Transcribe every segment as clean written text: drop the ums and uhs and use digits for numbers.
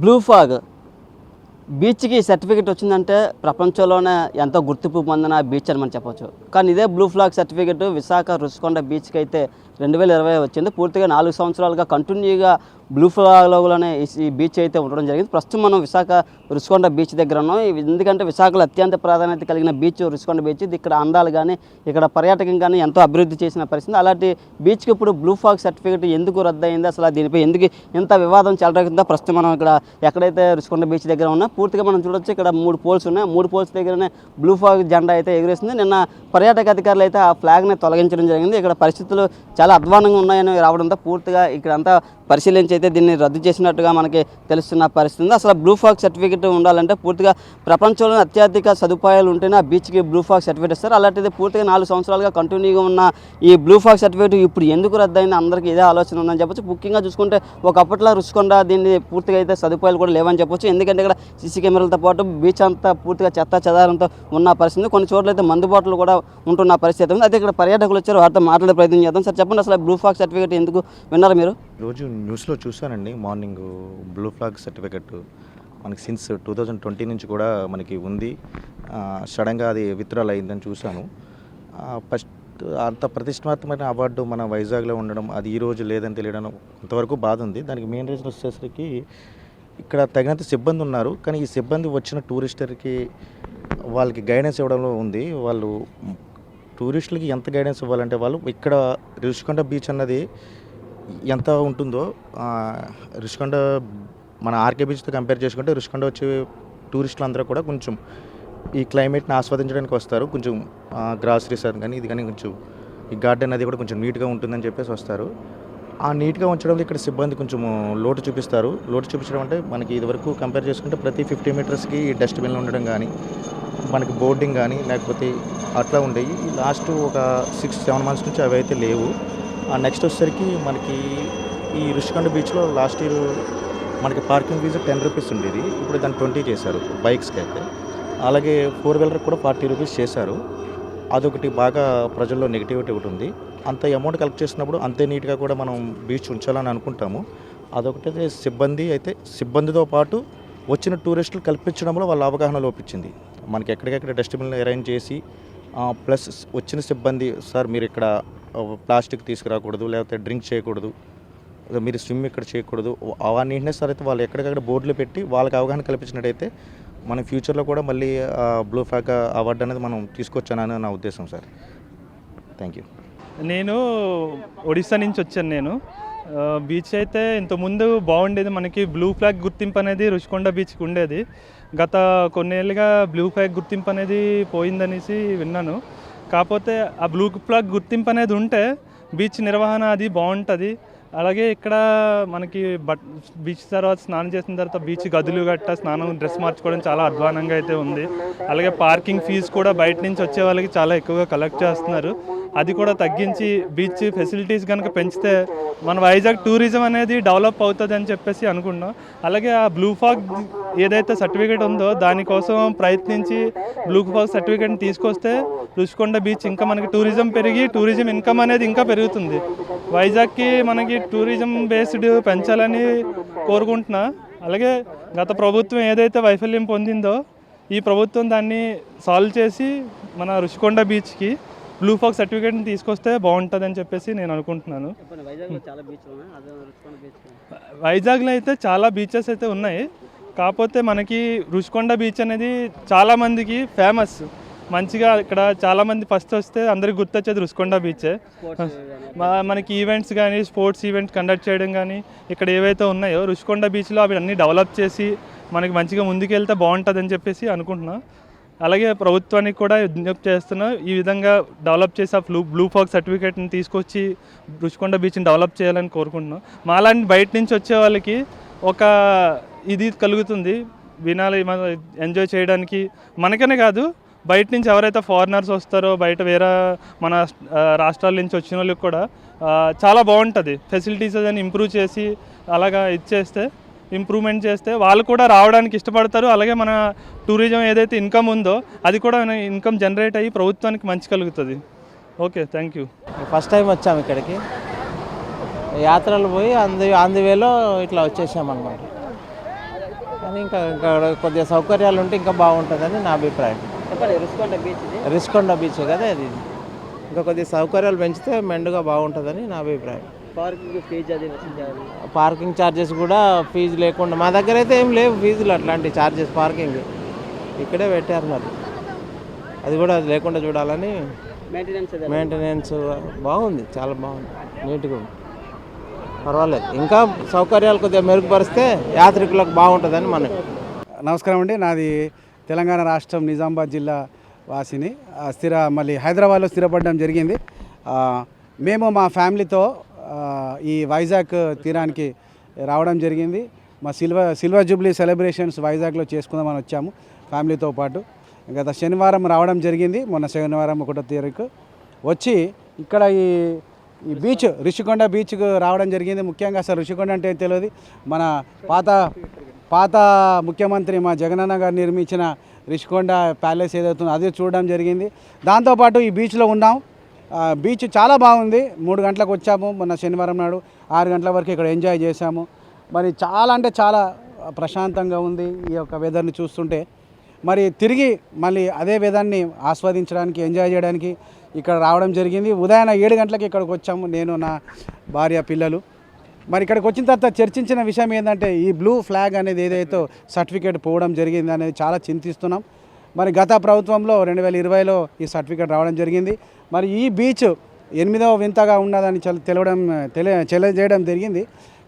Blue fog బీచ్కి certificate వచ్చిందంటే ప్రపంచంలోనే ఎంతో గుర్తింపు పొందిన బీచ్ అని మనం చెప్పొచ్చు. కానీ ఇదే blue flag certificate Visakha Rushikonda బీచ్కి అయితే 2020 వచ్చింది. పూర్తిగా 4 సంవత్సరాలుగా కంటిన్యూగా బ్లూ ఫ్లాగ్లోనే ఈ బీచ్ అయితే ఉండడం జరిగింది. ప్రస్తుతం మనం విశాఖ రుషికొండ బీచ్ దగ్గర ఉన్నాం. ఎందుకంటే విశాఖలో అత్యంత ప్రాధాన్యత కలిగిన బీచ్ రుషికొండ బీచ్. ఇది ఇక్కడ అందాలు కానీ ఇక్కడ పర్యాటకం కానీ ఎంతో అభివృద్ధి చేసిన పరిస్థితి. అలాంటి బీచ్కి ఇప్పుడు బ్లూ ఫ్లాగ్ సర్టిఫికేట్ ఎందుకు రద్దయింది, అసలు దీనిపై ఎందుకు ఇంత వివాదం చెలరేగిందో ప్రస్తుతం మనం ఇక్కడ ఎక్కడైతే రుషికొండ బీచ్ దగ్గర ఉన్నా పూర్తిగా మనం చూడొచ్చు. ఇక్కడ 3 పోల్స్ ఉన్నాయి. 3 పోల్స్ దగ్గరనే బ్లూ ఫ్లాగ్ జెండా అయితే ఎగురేస్తుంది. నిన్న పర్యాటక అధికారులు అయితే ఆ ఫ్లాగ్ని తొలగించడం జరిగింది. ఇక్కడ పరిస్థితులు చాలా అధ్వానంగా ఉన్నాయని రావడంతో పూర్తిగా ఇక్కడంతా పరిశీలించి అయితే దీన్ని రద్దు చేసినట్టుగా మనకి తెలుస్తున్న పరిస్థితి. అసలు బ్లూ ఫ్లాగ్ సర్టిఫికేట్ ఉండాలంటే పూర్తిగా ప్రపంచంలోనే అత్యధిక సదుపాయాలు ఉంటేనే ఆ బీచ్కి బ్లూ ఫ్లాగ్ సర్టిఫికేట్ ఇస్తారు. అలాంటిది పూర్తిగా 4 సంవత్సరాలుగా కంటిన్యూగా ఉన్న ఈ బ్లూ ఫ్లాగ్ సర్టిఫికేట్ ఇప్పుడు ఎందుకు రద్దయింది అందరికీ ఇదే ఆలోచన ఉందని చెప్పొచ్చు. ముఖ్యంగా చూసుకుంటే ఒకప్పట్లో రుషికొండ దీన్ని పూర్తిగా అయితే సదుపాయాలు కూడా లేవని చెప్పొచ్చు. ఎందుకంటే ఇక్కడ సీసీ కెమెరాలతో పాటు బీచ్ అంతా పూర్తిగా చెత్త చెదారంతో ఉన్న పరిస్థితి. కొన్ని చోట్ల అయితే మందు బాటలు కూడా ఉంటున్న పరిస్థితి ఉంది. అయితే ఇక్కడ పర్యాటకులు వచ్చారు, వారితో మాట్లాడే ప్రయత్నం చేద్దాం. సార్ చెప్పండి, అసలు బ్లూ ఫ్లాగ్ సర్టిఫికేట్ ఎందుకు విన్నారు మీరు? రోజు న్యూస్లో చూశానండి, మార్నింగ్ బ్లూ ఫ్లాగ్ సర్టిఫికెట్ మనకి సిన్స్ 2020 నుంచి కూడా మనకి ఉంది. సడన్గా అది విత్డ్రాల్ అయిందని చూశాను. ఫస్ట్ అంత ప్రతిష్టాత్మకమైన అవార్డు మన వైజాగ్లో ఉండడం, అది ఈరోజు లేదని తెలియడం కొంతవరకు బాధ ఉంది. దానికి మెయిన్ రీజన్ వచ్చేసరికి ఇక్కడ తగినంత సిబ్బంది ఉన్నారు, కానీ ఈ సిబ్బంది వచ్చిన టూరిస్టర్కి వాళ్ళకి గైడెన్స్ ఇవ్వడంలో ఉంది. వాళ్ళు టూరిస్టులకి ఎంత గైడెన్స్ ఇవ్వాలంటే వాళ్ళు ఇక్కడ రుషికొండ బీచ్ అన్నది ఎంత ఉంటుందో, రుషికొండ మన ఆర్కే బీచ్తో కంపేర్ చేసుకుంటే రుషికొండ వచ్చే టూరిస్టులు అందరూ కూడా కొంచెం ఈ క్లైమేట్ని ఆస్వాదించడానికి వస్తారు. కొంచెం గ్రాసరీస్ కానీ ఇది కానీ కొంచెం ఈ గార్డెన్ అది కూడా కొంచెం నీట్గా ఉంటుందని చెప్పేసి వస్తారు. ఆ నీట్గా ఉంచడంలో ఇక్కడ సిబ్బంది కొంచెం లోటు చూపిస్తారు. లోటు చూపించడం అంటే మనకి ఇదివరకు కంపేర్ చేసుకుంటే ప్రతి 50 మీటర్స్కి డస్ట్బిన్లు ఉండడం కానీ, మనకి బోర్డింగ్ కానీ లేకపోతే అట్లా ఉండేవి. లాస్ట్ ఒక 6-7 మంత్స్ నుంచి అవి అయితే లేవు. నెక్స్ట్ వచ్చేసరికి మనకి ఈ రుషికొండ బీచ్లో లాస్ట్ ఇయర్ మనకి పార్కింగ్ ఫీజు 10 రూపీస్ ఉండేది, ఇప్పుడు దాన్ని 20 చేశారు బైక్స్కి అయితే. అలాగే 4 వీలర్కి కూడా 40 రూపీస్ చేశారు. అదొకటి బాగా ప్రజల్లో నెగిటివిటీ ఒకటి ఉంది. అంత అమౌంట్ కలెక్ట్ చేసినప్పుడు అంతే నీట్గా కూడా మనం బీచ్ ఉంచాలని అనుకుంటాము. అదొకటి సిబ్బందితో పాటు వచ్చిన టూరిస్టులు కల్పించడంలో వాళ్ళ అవగాహన లోపించింది. మనకి ఎక్కడికెక్కడ డస్ట్బిన్లు అరేంజ్ చేసి ప్లస్ వచ్చిన సిబ్బంది, సార్ మీరు ఇక్కడ ప్లాస్టిక్ తీసుకురాకూడదు, లేకపోతే డ్రింక్ చేయకూడదు, మీరు స్విమ్ ఇక్కడ చేయకూడదు, అవన్నీ సార్ అయితే వాళ్ళు ఎక్కడికక్కడ బోర్డులు పెట్టి వాళ్ళకి అవగాహన కల్పించినట్టయితే మన ఫ్యూచర్లో కూడా మళ్ళీ బ్లూ ఫ్లాగ్ అవార్డు అనేది మనం తీసుకొచ్చానని నా ఉద్దేశం సార్. Thank you. నేను ఒడిస్సా నుంచి వచ్చాను. బీచ్ అయితే ఇంతకుముందు బాగుండేది, మనకి బ్లూ ఫ్లాగ్ గుర్తింపు అనేది రుషికొండ బీచ్కి ఉండేది. గత కొన్నేళ్ళుగా బ్లూ ఫ్లాగ్ గుర్తింపు అనేది పోయిందనేసి విన్నాను. కాకపోతే ఆ బ్లూ ఫ్లాగ్ గుర్తింపు అనేది ఉంటే బీచ్ నిర్వహణ అది బాగుంటుంది. అలాగే ఇక్కడ మనకి బీచ్ తర్వాత స్నానం చేసిన తర్వాత బీచ్ గదులు గట్ట స్నానం డ్రెస్ మార్చుకోవడం చాలా అధ్వానంగా అయితే ఉంది. అలాగే పార్కింగ్ ఫీజు కూడా బయట నుంచి వచ్చే వాళ్ళకి చాలా ఎక్కువగా కలెక్ట్ చేస్తున్నారు. అది కూడా తగ్గించి బీచ్ ఫెసిలిటీస్ కనుక పెంచితే మన వైజాగ్ టూరిజం అనేది డెవలప్ అవుతుంది అని చెప్పేసి అనుకున్నాం. అలాగే ఆ బ్లూ ఫ్లాగ్ ఏదైతే సర్టిఫికేట్ ఉందో దానికోసం ప్రయత్నించి బ్లూ ఫ్లాగ్ సర్టిఫికేట్ని తీసుకొస్తే రుషికొండ బీచ్ ఇంకా మనకి టూరిజం పెరిగి టూరిజం ఇన్కమ్ అనేది ఇంకా పెరుగుతుంది. వైజాగ్కి మనకి టూరిజం బేస్డ్ పెంచాలని కోరుకుంటున్నా. అలాగే గత ప్రభుత్వం ఏదైతే వైఫల్యం పొందిందో ఈ ప్రభుత్వం దాన్ని సాల్వ్ చేసి మన రుషికొండ బీచ్కి బ్లూ ఫ్లాగ్ సర్టిఫికేట్ని తీసుకొస్తే బాగుంటుందని చెప్పేసి నేను అనుకుంటున్నాను. వైజాగ్లో అయితే చాలా బీచెస్ అయితే ఉన్నాయి. కాకపోతే మనకి రుషికొండ బీచ్ అనేది చాలామందికి ఫేమస్. మంచిగా ఇక్కడ చాలామంది ఫస్ట్ వస్తే అందరికి గుర్తొచ్చేది రుషికొండ బీచే. మనకి ఈవెంట్స్ కానీ స్పోర్ట్స్ ఈవెంట్స్ కండక్ట్ చేయడం కానీ ఇక్కడ ఏవైతే ఉన్నాయో రుషికొండ బీచ్లో అవి అన్నీ డెవలప్ చేసి మనకి మంచిగా ముందుకెళ్తే బాగుంటుందని చెప్పేసి అనుకుంటున్నాను. అలాగే ప్రభుత్వానికి కూడా విజ్ఞప్తి చేస్తున్నా, ఈ విధంగా డెవలప్ చేసి ఆ బ్లూ ఫ్లాగ్ సర్టిఫికేట్ని తీసుకొచ్చి రుషికొండ బీచ్ని డెవలప్ చేయాలని కోరుకుంటున్నాం. మాలాంటి బయట నుంచి వచ్చే వాళ్ళకి ఒక ఇది కలుగుతుంది, వినాలి ఎంజాయ్ చేయడానికి. మనకనే కాదు, బయట నుంచి ఎవరైతే ఫారినర్స్ వస్తారో బయట వేరే మన రాష్ట్రాల నుంచి వచ్చిన వాళ్ళకి కూడా చాలా బాగుంటుంది. ఫెసిలిటీస్ అని ఇంప్రూవ్ చేసి అలాగా ఇంప్రూవ్మెంట్ చేస్తే వాళ్ళు కూడా రావడానికి ఇష్టపడతారు. అలాగే మన టూరిజం ఏదైతే ఇన్కమ్ ఉందో అది కూడా ఇన్కమ్ జనరేట్ అయ్యి ప్రభుత్వానికి మంచి కలుగుతుంది. Okay, thank you. First time వచ్చాము ఇక్కడికి, యాత్రలు పోయి అందువేలో ఇట్లా వచ్చేసామన్నమాట. కానీ ఇంకా కొద్దిగా సౌకర్యాలు ఉంటే ఇంకా బాగుంటుందని నా అభిప్రాయం. చెప్పండి, రుషికొండ బీచ్ ఇది. రిషికొండ బీచ్ కదా ఇది, ఇంకా కొద్దిగా సౌకర్యాలు పెంచితే మెండుగా బాగుంటుందని నా అభిప్రాయం. పార్కింగ్ ఫీజు అది వసూలు చేయాలి. పార్కింగ్ ఛార్జెస్ కూడా ఫీజు లేకుండా, మా దగ్గర అయితే ఏం లేవు ఫీజులు అట్లాంటి ఛార్జెస్ పార్కింగ్, ఇక్కడే పెట్టారు మరి అది కూడా లేకుండా చూడాలని. మెయింటెనెన్స్ బాగుంది, చాలా బాగుంది, నీట్గా ఉంది, పర్వాలేదు. ఇంకా సౌకర్యాలు కొద్దిగా మెరుగుపరిస్తే యాత్రికులకు బాగుంటుందని మనకి. నమస్కారం అండి, నాది తెలంగాణ రాష్ట్రం నిజామాబాద్ జిల్లా వాసిని. మళ్ళీ హైదరాబాద్లో స్థిరపడడం జరిగింది. మేము మా ఫ్యామిలీతో ఈ వైజాగ్ తీరానికి రావడం జరిగింది. మా సిల్వర్ జూబ్లీ సెలబ్రేషన్స్ వైజాగ్లో చేసుకుందామని వచ్చాము ఫ్యామిలీతో పాటు. గత శనివారం రావడం జరిగింది, మొన్న శనివారం 1వ తారీఖు వచ్చి ఇక్కడ ఈ బీచ్ రుషికొండ బీచ్కు రావడం జరిగింది. ముఖ్యంగా అసలు రుషికొండ అంటే తెలియదు. మన పాత ముఖ్యమంత్రి మా జగనన్న గారు నిర్మించిన రుషికొండ ప్యాలెస్ ఏదవుతుందో అది చూడడం జరిగింది. దాంతోపాటు ఈ బీచ్లో ఉన్నాం. బీచ్ చాలా బాగుంది. 3 గంటలకు వచ్చాము మొన్న శనివారం నాడు, 6 గంటల వరకు ఇక్కడ ఎంజాయ్ చేశాము. మరి చాలా అంటే చాలా ప్రశాంతంగా ఉంది ఈ యొక్క వెదర్ని చూస్తుంటే. మరి తిరిగి మళ్ళీ అదే వెదర్ని ఆస్వాదించడానికి, ఎంజాయ్ చేయడానికి ఇక్కడ రావడం జరిగింది. ఉదయం 7 గంటలకు ఇక్కడికి వచ్చాము, నేను, నా భార్య, పిల్లలు. మరి ఇక్కడికి వచ్చిన తర్వాత చర్చించిన విషయం ఏంటంటే ఈ బ్లూ ఫ్లాగ్ అనేది ఏదైతే సర్టిఫికేట్ పోవడం జరిగింది అనేది చాలా చింతిస్తున్నాం. మరి గత ప్రభుత్వంలో 2020లో ఈ సర్టిఫికేట్ రావడం జరిగింది. మరి ఈ బీచ్ 8వ వింతగా ఉన్నదని తెలియజేయడం జరిగింది.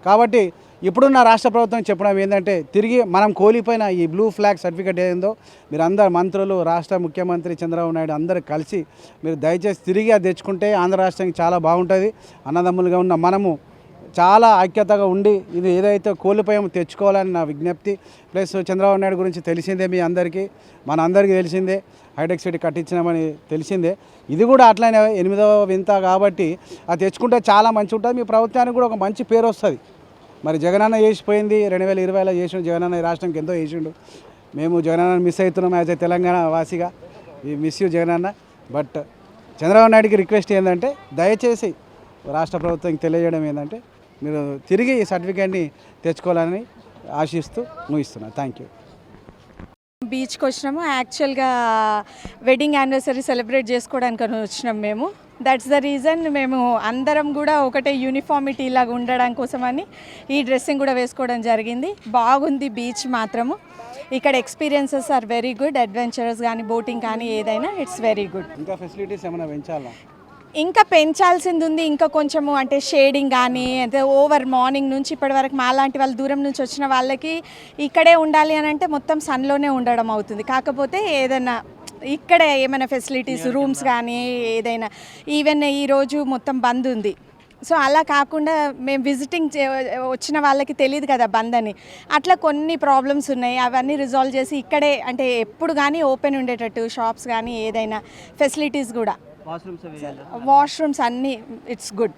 కాబట్టి ఇప్పుడున్న రాష్ట్ర ప్రభుత్వం చెప్పడం ఏంటంటే తిరిగి మనం కోల్పోయిన ఈ బ్లూ ఫ్లాగ్ సర్టిఫికేట్ ఏందో మీరు అందరు మంత్రులు, రాష్ట్ర ముఖ్యమంత్రి చంద్రబాబు నాయుడు అందరూ కలిసి మీరు దయచేసి తిరిగి అది తెచ్చుకుంటే ఆంధ్ర రాష్ట్రానికి చాలా బాగుంటుంది. అన్నదమ్ములుగా ఉన్న మనము చాలా ఐక్యతగా ఉండి ఇది ఏదైతే కోల్పోయామో తెచ్చుకోవాలని నా విజ్ఞప్తి. ప్లస్ చంద్రబాబు నాయుడు గురించి తెలిసిందే, మీ అందరికీ మన అందరికీ తెలిసిందే, హైటెక్ సిటీ కట్టించినామని తెలిసిందే. ఇది కూడా అట్లనే 8వ వింత కాబట్టి అది తెచ్చుకుంటే చాలా మంచి ఉంటుంది. మీ ప్రభుత్వానికి కూడా ఒక మంచి పేరు వస్తుంది. మరి జగనన్న చేసిపోయింది, 2020లో చేసిండు జగనన్న, ఈ రాష్ట్రానికి ఎంతో చేసిండు. మేము జగనన్న మిస్ అవుతున్నాం యాజ్ ఏ తెలంగాణ వాసిగా. ఈ miss you Jagananna. But Chandrababu నాయుడికి రిక్వెస్ట్ ఏంటంటే దయచేసి రాష్ట్ర ప్రభుత్వానికి తెలియజేయడం ఏంటంటే మీరు తిరిగి ఈ సర్టిఫికేట్ని తెచ్చుకోవాలని ఆశిస్తూ ముగిస్తున్నాను. Thank you. బీచ్కి వచ్చినాము. యాక్చువల్గా వెడ్డింగ్ యానివర్సరీ సెలబ్రేట్ చేసుకోవడానికి వచ్చినాం మేము. దట్స్ ద రీజన్ మేము అందరం కూడా ఒకటే యూనిఫార్మిటీ లాగా ఉండడం కోసమని ఈ డ్రెస్సింగ్ కూడా వేసుకోవడం జరిగింది. బాగుంది బీచ్ మాత్రము. ఇక్కడ experiences are very good. Adventurous కానీ బోటింగ్ కానీ ఏదైనా ఇట్స్ వెరీ గుడ్. ఇంకా ఫెసిలిటీస్ ఏమైనా పెంచాలా? ఇంకా పెంచాల్సింది ఉంది. ఇంకా కొంచెము అంటే షేడింగ్ కానీ అంటే ఓవర్ మార్నింగ్ నుంచి ఇప్పటి వరకు మాలాంటి వాళ్ళు దూరం నుంచి వచ్చిన వాళ్ళకి ఇక్కడే ఉండాలి అని అంటే మొత్తం సన్లోనే ఉండడం అవుతుంది. కాకపోతే ఏదైనా ఇక్కడే ఏమైనా ఫెసిలిటీస్ రూమ్స్ కానీ ఏదైనా, ఈవెన్ ఈరోజు మొత్తం బంద్ ఉంది. సో అలా కాకుండా మేము విజిటింగ్ వచ్చిన వాళ్ళకి తెలియదు కదా బంద్ అని, అట్లా కొన్ని ప్రాబ్లమ్స్ ఉన్నాయి. అవన్నీ రిజాల్వ్ చేసి ఇక్కడే అంటే ఎప్పుడు కానీ ఓపెన్ ఉండేటట్టు షాప్స్ కానీ ఏదైనా ఫెసిలిటీస్ కూడా, వాష్రూమ్స్ అన్నీ it's good,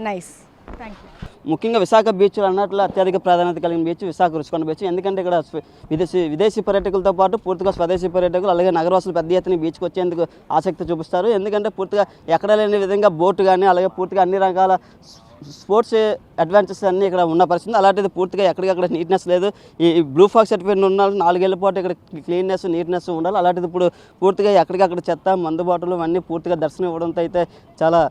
nice. Thank you. ముఖ్యంగా విశాఖ బీచ్లు అన్నట్లు అత్యధిక ప్రాధాన్యత కలిగిన బీచ్ విశాఖ రుషికొండ బీచ్. ఎందుకంటే ఇక్కడ విదేశీ పర్యాటకులతో పాటు పూర్తిగా స్వదేశీ పర్యాటకులు అలాగే నగరవాసులు పెద్ద ఎత్తున బీచ్కి వచ్చేందుకు ఆసక్తి చూపిస్తారు. ఎందుకంటే పూర్తిగా ఎక్కడ లేని విధంగా బోటు కానీ అలాగే పూర్తిగా అన్ని రకాల స్పోర్ట్స్ అడ్వెంచర్స్ అన్నీ ఇక్కడ ఉన్న పరిస్థితి. అలాంటిది పూర్తిగా ఎక్కడికక్కడ నీట్నెస్ లేదు. ఈ బ్లూ ఫ్లాగ్ సర్టిఫికేట్ ఉన్న 4 ఏళ్ల పాటు ఇక్కడ క్లీన్నెస్ నీట్నెస్ ఉండాలి. అలాంటిది ఇప్పుడు పూర్తిగా ఎక్కడికక్కడ చెత్త, మందు బాటలు అన్నీ పూర్తిగా దర్శనం ఇవ్వడంతో అయితే చాలా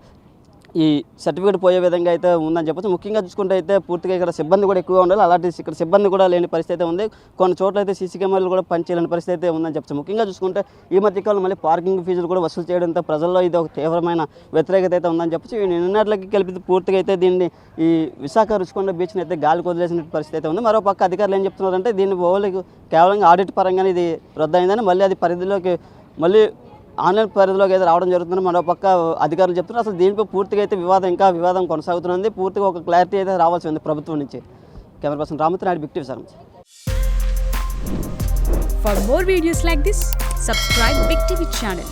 ఈ సర్టిఫికేట్ పోయే విధంగా అయితే ఉందని చెప్పచ్చు. ముఖ్యంగా చూసుకుంటే అయితే పూర్తిగా ఇక్కడ సిబ్బంది కూడా ఎక్కువగా ఉండాలి. అలాంటి ఇక్కడ సిబ్బంది కూడా లేని పరిస్థితి అయితే ఉంది. కొన్ని చోట్ల అయితే సీసీ కెమెరాలు కూడా పనిచేయలేని పరిస్థితి అయితే ఉందని చెప్పచ్చు. ముఖ్యంగా చూసుకుంటే ఈ మధ్యకాలంలో మళ్ళీ పార్కింగ్ ఫీజులు కూడా వసూలు చేయడంతో ప్రజల్లో ఇది ఒక తీవ్రమైన వ్యతిరేకత అయితే ఉందని చెప్పచ్చు. ఈ నిన్నట్లకి కలిపి పూర్తిగా అయితే దీన్ని ఈ విశాఖ రుషికొండ బీచ్ని అయితే గాలికి వదిలేసిన పరిస్థితి అయితే ఉంది. మరో పక్క అధికారులు ఏం చెప్తున్నారంటే దీన్ని కేవలం ఆడిట్ పరంగానే ఇది రద్దయిందని, మళ్ళీ అది పరిధిలోకి మళ్ళీ ఆన్లైన్ పరిధిలోకి అయితే రావడం జరుగుతుంది. మరోపక్క అధికారులు చెప్తున్నారు. అసలు దీనిపై పూర్తిగా అయితే వివాదం కొనసాగుతుంది. పూర్తిగా ఒక క్లారిటీ అయితే రావాల్సి ఉంది ప్రభుత్వం నుంచి. Camera person Ramurthy Naidu, big TV sir. For more videos like this, subscribe Big TV channel.